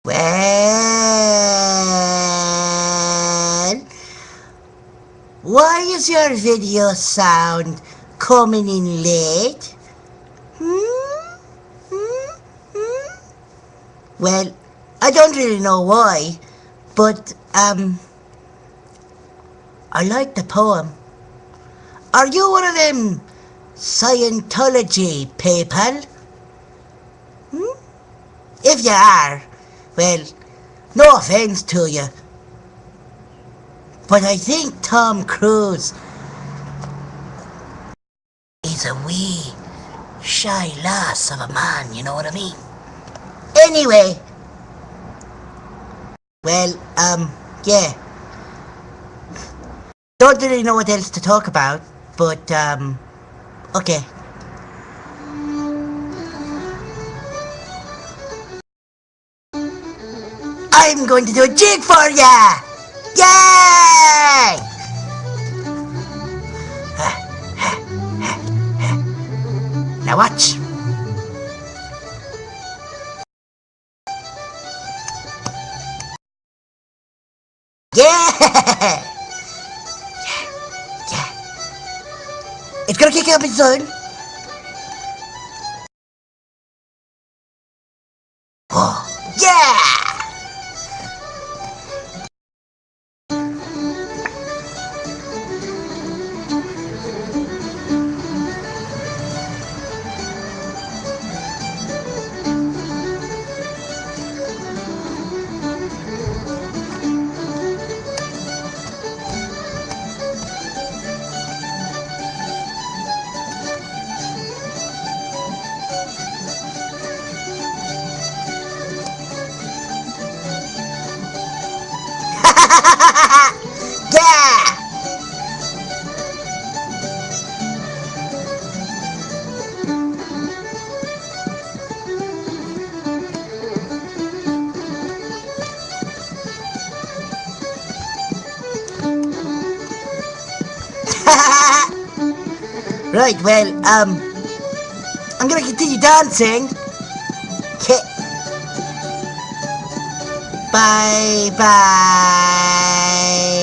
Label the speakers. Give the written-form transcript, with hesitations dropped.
Speaker 1: Well, why is your video sound coming in late? Hmm? Hmm? Hmm? Well, I don't really know why, but I like the poem. Are you one of them Scientology people? Hmm? If you are, well, no offense to you, but I think Tom Cruise is a wee shy lass of a man, you know what I mean? Anyway, well, yeah. Don't really know what else to talk about, but, okay. I'm going to do a jig for ya! Yay! Now watch. Yeah! Yeah. It's gonna kick up soon. Oh, yeah! Yeah! Right, well, I'm gonna continue dancing. Okay. Bye bye.